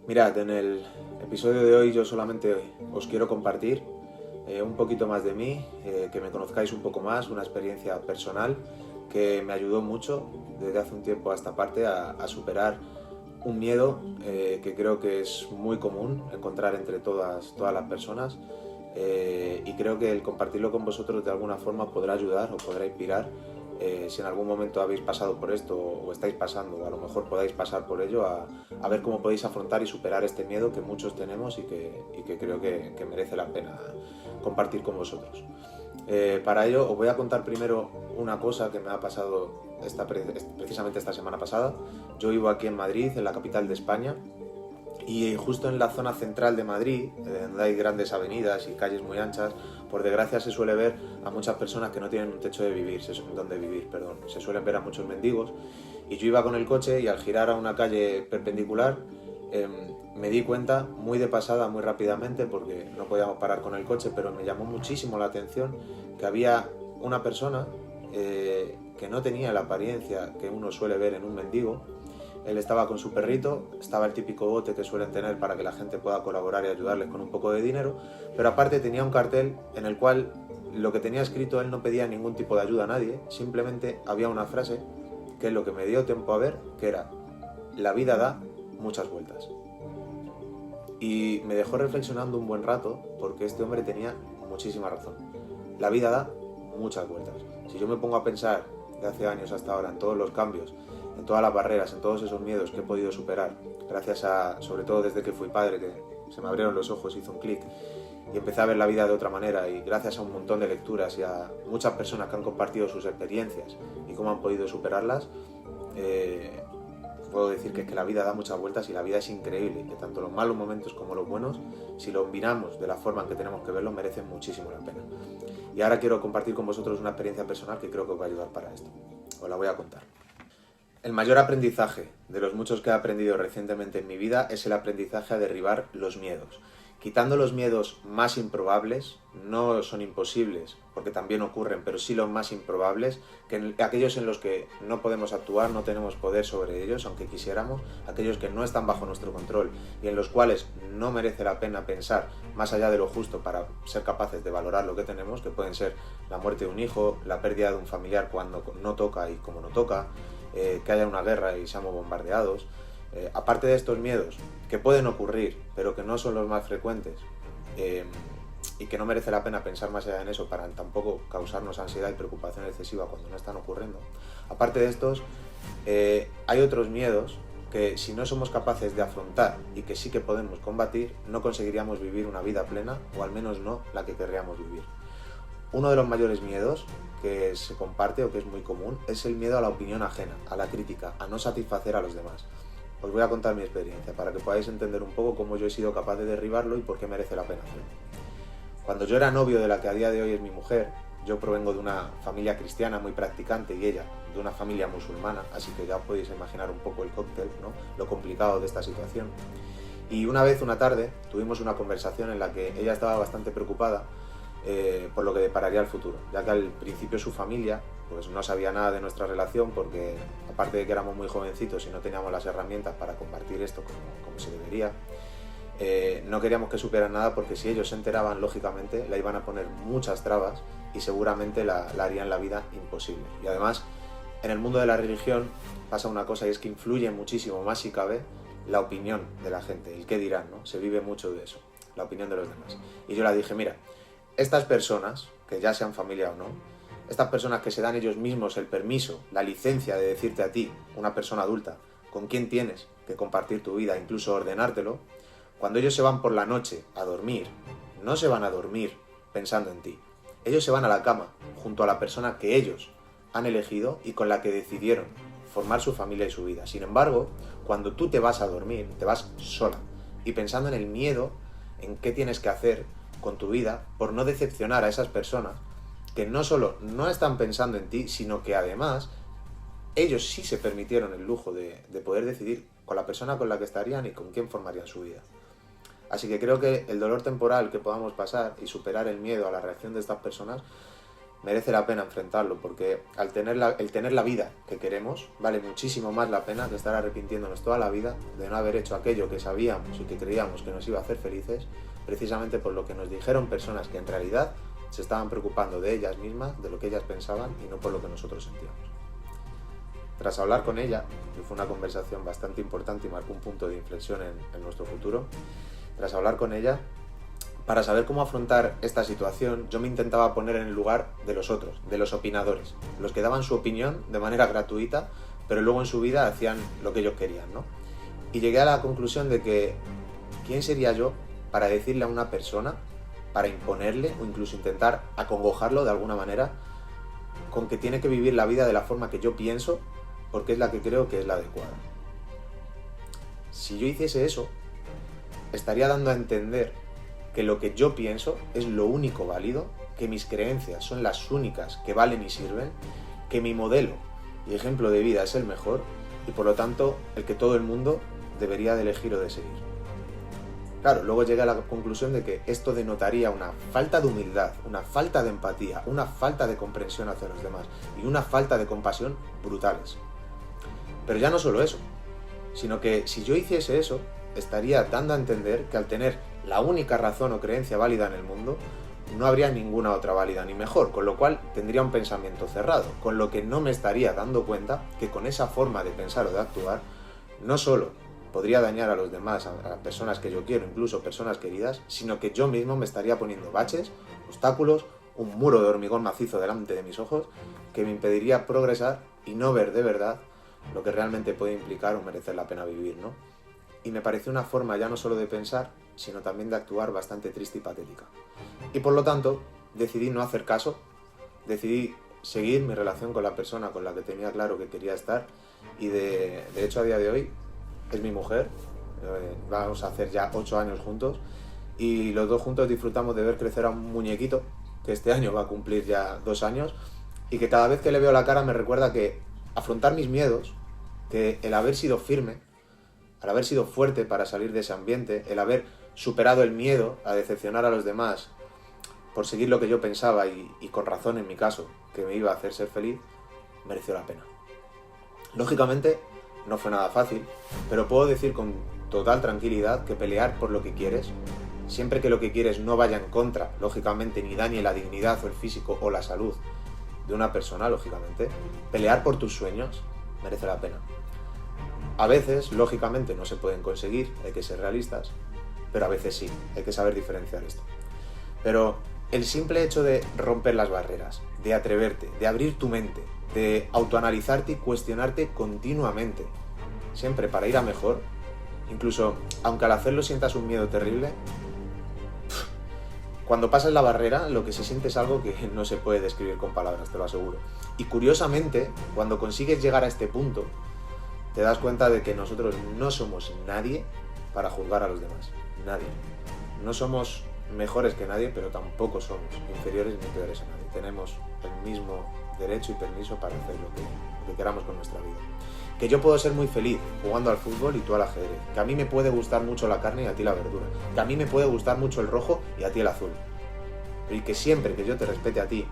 Mirad, en el episodio de hoy yo solamente os quiero compartir un poquito más de mí, que me conozcáis un poco más, una experiencia personal que me ayudó mucho desde hace un tiempo a esta parte a superar un miedo que creo que es muy común encontrar entre todas las personas, y creo que el compartirlo con vosotros de alguna forma podrá ayudar o podrá inspirar, si en algún momento habéis pasado por esto o estáis pasando, o a lo mejor podáis pasar por ello, a ver cómo podéis afrontar y superar este miedo que muchos tenemos y que creo que merece la pena compartir con vosotros. Para ello os voy a contar primero una cosa que me ha pasado precisamente esta semana pasada. Yo vivo aquí en Madrid, en la capital de España, y justo en la zona central de Madrid, donde hay grandes avenidas y calles muy anchas, por desgracia se suele ver a muchas personas que no tienen un techo donde vivir, perdón. Se suelen ver a muchos mendigos. Y yo iba con el coche y al girar a una calle perpendicular, me di cuenta muy de pasada, muy rápidamente, porque no podíamos parar con el coche, pero me llamó muchísimo la atención que había una persona que no tenía la apariencia que uno suele ver en un mendigo. Él estaba con su perrito, estaba el típico bote que suelen tener para que la gente pueda colaborar y ayudarles con un poco de dinero, pero aparte tenía un cartel en el cual lo que tenía escrito, él no pedía ningún tipo de ayuda a nadie, simplemente había una frase que es lo que me dio tiempo a ver, que era: la vida da muchas vueltas. Y me dejó reflexionando un buen rato, porque este hombre tenía muchísima razón. La vida da muchas vueltas. Si yo me pongo a pensar de hace años hasta ahora en todos los cambios, en todas las barreras, en todos esos miedos que he podido superar, gracias a, sobre todo desde que fui padre, que se me abrieron los ojos, hizo un clic y empecé a ver la vida de otra manera, y gracias a un montón de lecturas y a muchas personas que han compartido sus experiencias y cómo han podido superarlas, eh, puedo decir que la vida da muchas vueltas y la vida es increíble, que tanto los malos momentos como los buenos, si los miramos de la forma en que tenemos que verlos, merecen muchísimo la pena. Y ahora quiero compartir con vosotros una experiencia personal que creo que os va a ayudar para esto. Os la voy a contar. El mayor aprendizaje de los muchos que he aprendido recientemente en mi vida es el aprendizaje a derribar los miedos. Quitando los miedos más improbables, no son imposibles, porque también ocurren, pero sí los más improbables, aquellos en los que no podemos actuar, no tenemos poder sobre ellos, aunque quisiéramos, aquellos que no están bajo nuestro control y en los cuales no merece la pena pensar más allá de lo justo para ser capaces de valorar lo que tenemos, que pueden ser la muerte de un hijo, la pérdida de un familiar cuando no toca y como no toca, que haya una guerra y seamos bombardeados. Aparte de estos miedos que pueden ocurrir, pero que no son los más frecuentes, y que no merece la pena pensar más allá en eso para tampoco causarnos ansiedad y preocupación excesiva cuando no están ocurriendo. Aparte de estos, hay otros miedos que, si no somos capaces de afrontar y que sí que podemos combatir, no conseguiríamos vivir una vida plena, o al menos no la que querríamos vivir. Uno de los mayores miedos que se comparte o que es muy común es el miedo a la opinión ajena, a la crítica, a no satisfacer a los demás. Os voy a contar mi experiencia para que podáis entender un poco cómo yo he sido capaz de derribarlo y por qué merece la pena hacerlo. Cuando yo era novio de la que a día de hoy es mi mujer, yo provengo de una familia cristiana muy practicante y ella de una familia musulmana, así que ya os podéis imaginar un poco el cóctel, ¿no? Lo complicado de esta situación. Y una vez, una tarde, tuvimos una conversación en la que ella estaba bastante preocupada por lo que depararía el futuro, ya que al principio su familia pues no sabía nada de nuestra relación, porque aparte de que éramos muy jovencitos y no teníamos las herramientas para compartir esto como se debería, no queríamos que supieran nada, porque si ellos se enteraban, lógicamente la iban a poner muchas trabas y seguramente la harían la vida imposible. Y además, en el mundo de la religión pasa una cosa, y es que influye muchísimo más, si cabe, la opinión de la gente, el qué dirán, ¿no? Se vive mucho de eso, la opinión de los demás. Y yo le dije: mira, estas personas, que ya sean familia o no, estas personas que se dan ellos mismos el permiso, la licencia de decirte a ti, una persona adulta, con quién tienes que compartir tu vida, incluso ordenártelo, cuando ellos se van por la noche a dormir, no se van a dormir pensando en ti. Ellos se van a la cama junto a la persona que ellos han elegido y con la que decidieron formar su familia y su vida. Sin embargo, cuando tú te vas a dormir, te vas sola y pensando en el miedo, en qué tienes que hacer con tu vida por no decepcionar a esas personas que no solo no están pensando en ti, sino que además ellos sí se permitieron el lujo de poder decidir con la persona con la que estarían y con quién formarían su vida. Así que creo que el dolor temporal que podamos pasar y superar el miedo a la reacción de estas personas merece la pena enfrentarlo, porque el tener la vida que queremos vale muchísimo más la pena que estar arrepintiéndonos toda la vida de no haber hecho aquello que sabíamos y que creíamos que nos iba a hacer felices, precisamente por lo que nos dijeron personas que en realidad se estaban preocupando de ellas mismas, de lo que ellas pensaban y no por lo que nosotros sentíamos. Tras hablar con ella, que fue una conversación bastante importante y marcó un punto de inflexión en nuestro futuro, tras hablar con ella, para saber cómo afrontar esta situación, yo me intentaba poner en el lugar de los otros, de los opinadores, los que daban su opinión de manera gratuita, pero luego en su vida hacían lo que ellos querían, ¿no? Y llegué a la conclusión de que, ¿quién sería yo para decirle a una persona, para imponerle o incluso intentar acongojarlo de alguna manera, con que tiene que vivir la vida de la forma que yo pienso, porque es la que creo que es la adecuada? Si yo hiciese eso, estaría dando a entender que lo que yo pienso es lo único válido, que mis creencias son las únicas que valen y sirven, que mi modelo y ejemplo de vida es el mejor y por lo tanto el que todo el mundo debería de elegir o de seguir. Claro, luego llegué a la conclusión de que esto denotaría una falta de humildad, una falta de empatía, una falta de comprensión hacia los demás y una falta de compasión brutales. Pero ya no solo eso, sino que si yo hiciese eso, estaría dando a entender que al tener la única razón o creencia válida en el mundo, no habría ninguna otra válida ni mejor, con lo cual tendría un pensamiento cerrado, con lo que no me estaría dando cuenta que con esa forma de pensar o de actuar, no solo podría dañar a los demás, a las personas que yo quiero, incluso personas queridas, sino que yo mismo me estaría poniendo baches, obstáculos, un muro de hormigón macizo delante de mis ojos, que me impediría progresar y no ver de verdad lo que realmente puede implicar o merecer la pena vivir, ¿no? Y me pareció una forma ya no solo de pensar, sino también de actuar bastante triste y patética. Y por lo tanto, decidí no hacer caso, decidí seguir mi relación con la persona con la que tenía claro que quería estar, y de hecho a día de hoy es mi mujer, vamos a hacer ya 8 años juntos, y los dos juntos disfrutamos de ver crecer a un muñequito, que este año va a cumplir ya 2 años, y que cada vez que le veo la cara me recuerda que afrontar mis miedos, que el haber sido firme, al haber sido fuerte para salir de ese ambiente, el haber superado el miedo a decepcionar a los demás por seguir lo que yo pensaba y con razón en mi caso, que me iba a hacer ser feliz, mereció la pena. Lógicamente, no fue nada fácil, pero puedo decir con total tranquilidad que pelear por lo que quieres, siempre que lo que quieres no vaya en contra, lógicamente, ni dañe la dignidad o el físico o la salud de una persona, lógicamente, pelear por tus sueños merece la pena. A veces, lógicamente, no se pueden conseguir, hay que ser realistas, pero a veces sí, hay que saber diferenciar esto. Pero el simple hecho de romper las barreras, de atreverte, de abrir tu mente, de autoanalizarte y cuestionarte continuamente, siempre para ir a mejor, incluso aunque al hacerlo sientas un miedo terrible, cuando pasas la barrera lo que se siente es algo que no se puede describir con palabras, te lo aseguro. Y curiosamente, cuando consigues llegar a este punto, te das cuenta de que nosotros no somos nadie para juzgar a los demás. Nadie. No somos mejores que nadie, pero tampoco somos inferiores ni peores a nadie. Tenemos el mismo derecho y permiso para hacer lo que queramos con nuestra vida. Que yo puedo ser muy feliz jugando al fútbol y tú al ajedrez. Que a mí me puede gustar mucho la carne y a ti la verdura. Que a mí me puede gustar mucho el rojo y a ti el azul. Y que siempre que yo te respete a ti,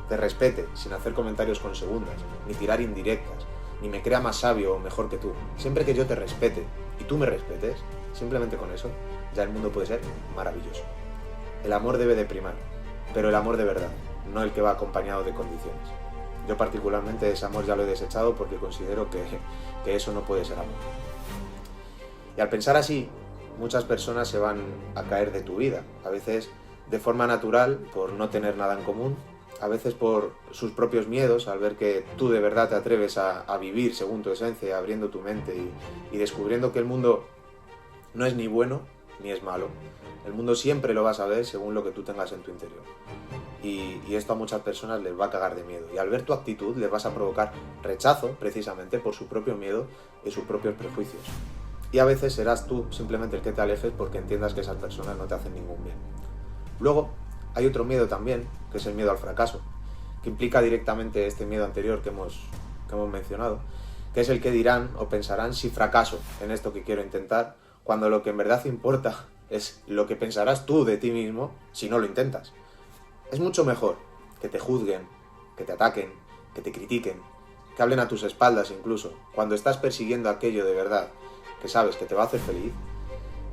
te respete sin hacer comentarios con segundas, ni tirar indirectas, ni me crea más sabio o mejor que tú. Siempre que yo te respete y tú me respetes, simplemente con eso, ya el mundo puede ser maravilloso. El amor debe de primar, pero el amor de verdad, no el que va acompañado de condiciones. Yo particularmente ese amor ya lo he desechado porque considero que eso no puede ser amor. Y al pensar así, muchas personas se van a caer de tu vida, a veces de forma natural por no tener nada en común, a veces por sus propios miedos, al ver que tú de verdad te atreves a vivir según tu esencia, abriendo tu mente y descubriendo que el mundo no es ni bueno ni es malo. El mundo siempre lo vas a ver según lo que tú tengas en tu interior. Y esto a muchas personas les va a cagar de miedo. Y al ver tu actitud les vas a provocar rechazo precisamente por su propio miedo y sus propios prejuicios. Y a veces serás tú simplemente el que te alejes porque entiendas que esas personas no te hacen ningún bien. Luego, hay otro miedo también, que es el miedo al fracaso, que implica directamente este miedo anterior que hemos mencionado, que es el que dirán o pensarán si fracaso en esto que quiero intentar, cuando lo que en verdad importa es lo que pensarás tú de ti mismo si no lo intentas. Es mucho mejor que te juzguen que te ataquen, que te critiquen, que hablen a tus espaldas incluso. Cuando estás persiguiendo aquello de verdad que sabes que te va a hacer feliz,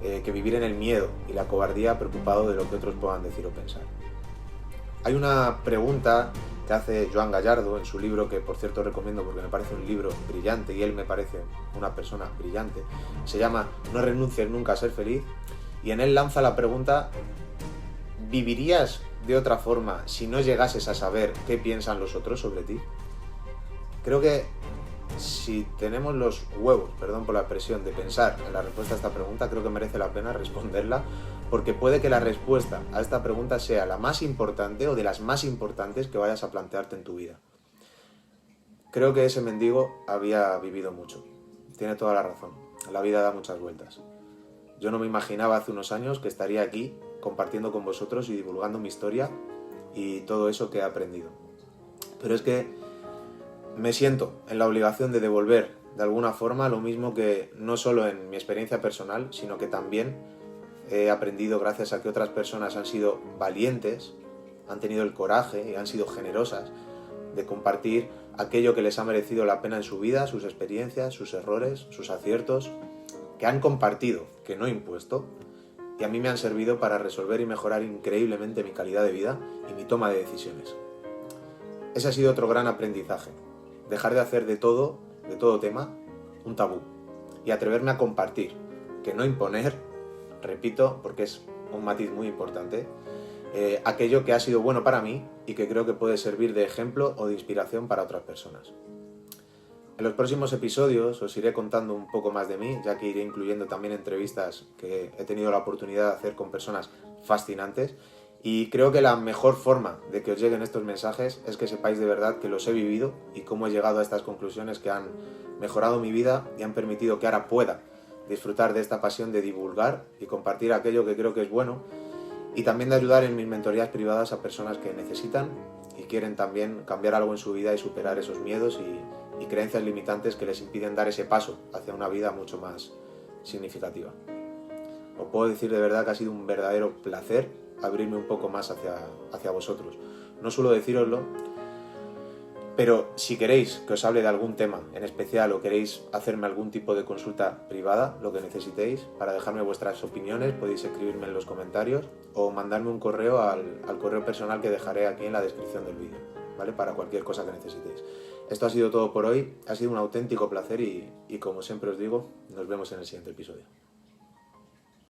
que vivir en el miedo y la cobardía preocupado de lo que otros puedan decir o pensar. Hay una pregunta que hace Joan Gallardo en su libro, que por cierto recomiendo porque me parece un libro brillante y él me parece una persona brillante. Se llama No renuncies nunca a ser feliz, y en él lanza la pregunta: ¿vivirías de otra forma si no llegases a saber qué piensan los otros sobre ti? Creo que si tenemos los huevos, perdón por la expresión, de pensar en la respuesta a esta pregunta, creo que merece la pena responderla, porque puede que la respuesta a esta pregunta sea la más importante o de las más importantes que vayas a plantearte en tu vida. Creo que ese mendigo había vivido mucho. Tiene toda la razón. La vida da muchas vueltas. Yo no me imaginaba hace unos años que estaría aquí compartiendo con vosotros y divulgando mi historia y todo eso que he aprendido. Pero es que me siento en la obligación de devolver de alguna forma lo mismo que no solo en mi experiencia personal, sino que también he aprendido gracias a que otras personas han sido valientes, han tenido el coraje y han sido generosas de compartir aquello que les ha merecido la pena en su vida, sus experiencias, sus errores, sus aciertos, que han compartido, que no he impuesto, y a mí me han servido para resolver y mejorar increíblemente mi calidad de vida y mi toma de decisiones. Ese ha sido otro gran aprendizaje: dejar de hacer de todo tema, un tabú, y atreverme a compartir, que no imponer, repito, porque es un matiz muy importante, aquello que ha sido bueno para mí y que creo que puede servir de ejemplo o de inspiración para otras personas. En los próximos episodios os iré contando un poco más de mí, ya que iré incluyendo también entrevistas que he tenido la oportunidad de hacer con personas fascinantes, y creo que la mejor forma de que os lleguen estos mensajes es que sepáis de verdad que los he vivido y cómo he llegado a estas conclusiones que han mejorado mi vida y han permitido que ahora pueda disfrutar de esta pasión de divulgar y compartir aquello que creo que es bueno, y también de ayudar en mis mentorías privadas a personas que necesitan y quieren también cambiar algo en su vida y superar esos miedos y creencias limitantes que les impiden dar ese paso hacia una vida mucho más significativa. Os puedo decir de verdad que ha sido un verdadero placer abrirme un poco más hacia vosotros. No suelo decíroslo, pero si queréis que os hable de algún tema en especial o queréis hacerme algún tipo de consulta privada, lo que necesitéis, para dejarme vuestras opiniones, podéis escribirme en los comentarios o mandarme un correo al correo personal que dejaré aquí en la descripción del vídeo, ¿vale? Para cualquier cosa que necesitéis. Esto ha sido todo por hoy, ha sido un auténtico placer y como siempre os digo, nos vemos en el siguiente episodio.